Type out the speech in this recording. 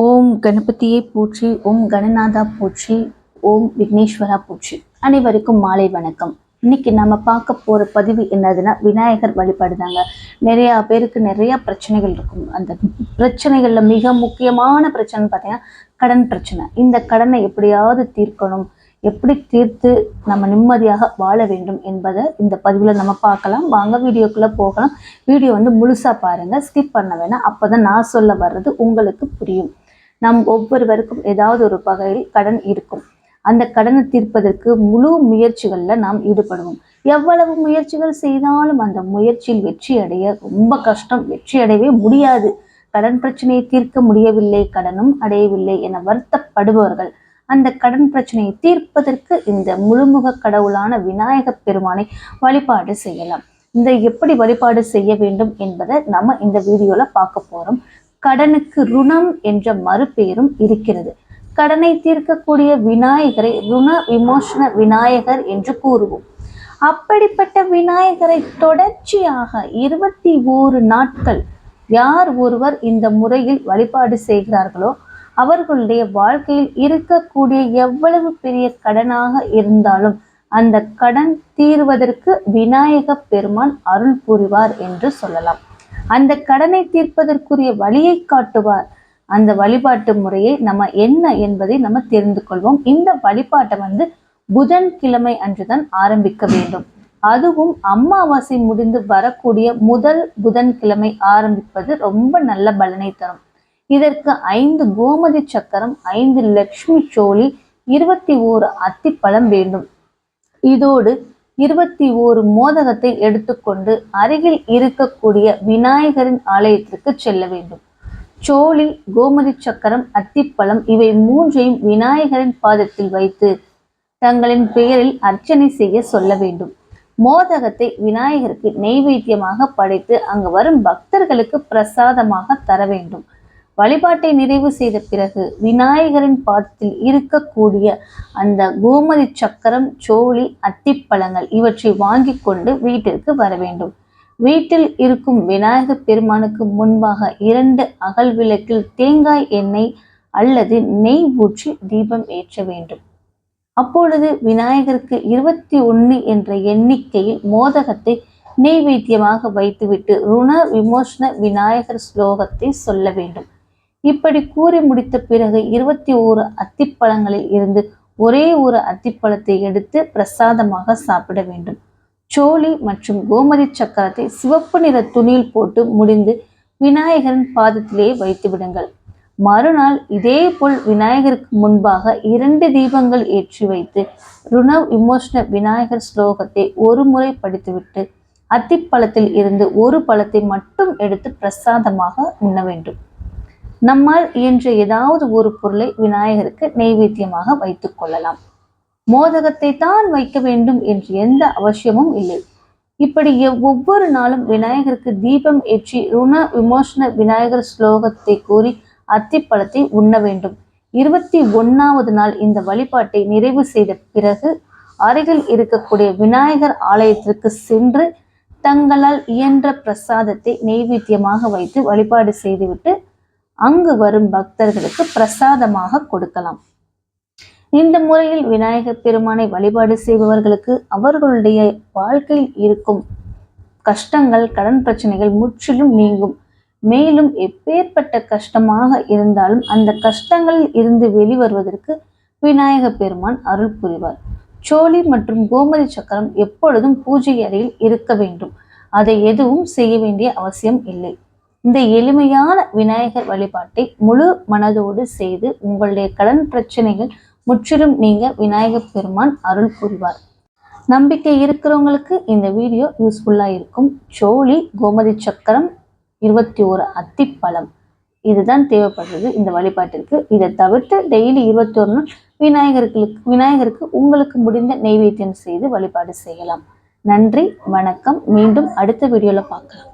ஓம் கணபதியை போற்றி, ஓம் கணநாதா போற்றி, ஓம் விக்னேஸ்வரா போற்றி. அனைவருக்கும் மாலை வணக்கம். இன்னைக்கு நம்ம பார்க்க போற பதிவு என்னதுன்னா, விநாயகர் வழிபாடு தாங்க. நிறைய பேருக்கு நிறைய பிரச்சனைகள் இருக்கும். அந்த பிரச்சனைகள்ல மிக முக்கியமான பிரச்சனை பார்த்தீங்கன்னா கடன் பிரச்சனை. இந்த கடனை எப்படியாவது தீர்க்கணும், எப்படி தீர்த்து நம்ம நிம்மதியாக வாழ வேண்டும் என்பதை இந்த பதிவில் நம்ம பார்க்கலாம். வாங்க வீடியோக்குள்ளே போகலாம். வீடியோ முழுசாக பாருங்கள், ஸ்கிப் பண்ண வேணாம். அப்போ தான் நான் சொல்ல வர்றது உங்களுக்கு புரியும். நம் ஒவ்வொருவருக்கும் ஏதாவது ஒரு வகையில் கடன் இருக்கும். அந்த கடனை தீர்ப்பதற்கு முழு முயற்சிகளில் நாம் ஈடுபடுவோம். எவ்வளவு முயற்சிகள் செய்தாலும் அந்த முயற்சியில் வெற்றி அடைய ரொம்ப கஷ்டம். வெற்றி அடையவே முடியாது. கடன் பிரச்சனையை தீர்க்க முடியவில்லை, கடனும் அடையவில்லை என வருத்தப்படுபவர்கள் அந்த கடன் பிரச்சனையை தீர்ப்பதற்கு இந்த முழுமுக கடவுளான விநாயகப் பெருமானை வழிபாடு செய்யலாம். இந்த எப்படி வழிபாடு செய்ய வேண்டும் என்பதை நம்ம இந்த வீடியோல பார்க்க போறோம். கடனுக்கு ருணம் என்ற மறுபெயரும் இருக்கிறது. கடனை தீர்க்கக்கூடிய விநாயகரை ருண விமோசன விநாயகர் என்று கூறுவோம். அப்படிப்பட்ட விநாயகரை தொடர்ச்சியாக 21 நாட்கள் யார் ஒருவர் இந்த முறையில் வழிபாடு செய்கிறார்களோ அவர்களுடைய வாழ்க்கையில் இருக்கக்கூடிய எவ்வளவு பெரிய கடனாக இருந்தாலும் அந்த கடன் தீர்வதற்கு விநாயக பெருமான் அருள் புரிவார் என்று சொல்லலாம். அந்த கடனை தீர்ப்பதற்குரிய வழியை காட்டுவார். அந்த வழிபாட்டு முறையை நம்ம என்ன என்பதை நம்ம தெரிந்து கொள்வோம். இந்த வழிபாட்டை புதன்கிழமை அன்றுதான் ஆரம்பிக்க வேண்டும். அதுவும் அமாவாசை முடிந்து வரக்கூடிய முதல் புதன்கிழமை ஆரம்பிப்பது ரொம்ப நல்ல பலனை தரும். இதற்கு 5 கோமதி சக்கரம், 5 லட்சுமி சோழி, 21 அத்திப்பழம் வேண்டும். இதோடு 21 மோதகத்தை எடுத்துக்கொண்டு அருகில் இருக்கக்கூடிய விநாயகரின் ஆலயத்திற்கு செல்ல வேண்டும். சோழி, கோமதி சக்கரம், அத்திப்பழம் இவை 3ஐயும் விநாயகரின் பாதத்தில் வைத்து தங்களின் பெயரில் அர்ச்சனை செய்ய சொல்ல வேண்டும். மோதகத்தை விநாயகருக்கு நெய்வேத்தியமாக படைத்து அங்கு வரும் பக்தர்களுக்கு பிரசாதமாக தர வேண்டும். வழிபாட்டை நிறைவு செய்த பிறகு விநாயகரின் பாதத்தில் இருக்கக்கூடிய அந்த கோமதி சக்கரம், சோழி, அத்திப்பழங்கள் இவற்றை வாங்கி கொண்டு வீட்டிற்கு வர வேண்டும். வீட்டில் இருக்கும் விநாயகர் பெருமானுக்கு முன்பாக 2 அகல் விளக்கில் தேங்காய் எண்ணெய் அல்லது நெய் ஊற்றி தீபம் ஏற்ற வேண்டும். அப்பொழுது விநாயகருக்கு 21 என்ற எண்ணிக்கையில் மோதகத்தை நெய்வேத்தியமாக வைத்துவிட்டு ருண விமோசன விநாயகர் ஸ்லோகத்தை சொல்ல வேண்டும். இப்படி கூறி முடித்த பிறகு 21 அத்திப்பழங்களில் இருந்து ஒரே ஒரு அத்திப்பழத்தை எடுத்து பிரசாதமாக சாப்பிட வேண்டும். சோழி மற்றும் கோமதி சக்கரத்தை சிவப்பு நிற துணியில் போட்டு முடிந்து விநாயகரின் பாதத்திலேயே வைத்து விடுங்கள். மறுநாள் இதே போல் விநாயகருக்கு முன்பாக 2 தீபங்கள் ஏற்றி வைத்து ருண விமோசன விநாயகர் ஸ்லோகத்தை ஒரு முறை படித்துவிட்டு அத்திப்பழத்தில் இருந்து ஒரு பழத்தை மட்டும் எடுத்து பிரசாதமாக உண்ண வேண்டும். நம்மால் இயன்ற ஏதாவது ஒரு பொருளை விநாயகருக்கு நெய்வேத்தியமாக வைத்துக் கொள்ளலாம். மோதகத்தை தான் வைக்க வேண்டும் என்று எந்த அவசியமும் இல்லை. இப்படி ஒவ்வொரு நாளும் விநாயகருக்கு தீபம் ஏற்றி ருண விமோசன விநாயகர் ஸ்லோகத்தை கூறி அத்திப்பழத்தை உண்ண வேண்டும். 21வது நாள் இந்த வழிபாட்டை நிறைவு செய்த பிறகு அருகில் இருக்கக்கூடிய விநாயகர் ஆலயத்திற்கு சென்று தங்களால் இயன்ற பிரசாதத்தை நெய்வேத்தியமாக வைத்து வழிபாடு செய்துவிட்டு அங்கு வரும் பக்தர்களுக்கு பிரசாதமாக கொடுக்கலாம். இந்த முறையில் விநாயகர் பெருமானை வழிபாடு செய்பவர்களுக்கு அவர்களுடைய வாழ்க்கையில் இருக்கும் கஷ்டங்கள், கடன் பிரச்சனைகள் முற்றிலும் நீங்கும். மேலும் எப்பேற்பட்ட கஷ்டமாக இருந்தாலும் அந்த கஷ்டங்களில் இருந்து வெளிவருவதற்கு விநாயகர் பெருமான் அருள் புரிவார். சோழி மற்றும் கோமதி சக்கரம் எப்பொழுதும் பூஜை அறையில் இருக்க வேண்டும். அதை எதுவும் செய்ய வேண்டிய அவசியம் இல்லை. இந்த எளிமையான விநாயகர் வழிபாட்டை முழு மனதோடு செய்து உங்களுடைய கடன் பிரச்சனைகள் முற்றிலும் நீங்க விநாயகர் பெருமான் அருள் புரிவார். நம்பிக்கை இருக்கிறவங்களுக்கு இந்த வீடியோ யூஸ்ஃபுல்லா இருக்கும். சோழி, கோமதி சக்கரம், 21 அத்திப்பழம் இதுதான் தேவைப்படுறது இந்த வழிபாட்டிற்கு. இதை தவிர்த்து டெய்லி 21 நாள் விநாயகருக்கு உங்களுக்கு முடிந்த நெய்வேத்தியம் செய்து வழிபாடு செய்யலாம். நன்றி, வணக்கம். மீண்டும் அடுத்த வீடியோல பார்க்கலாம்.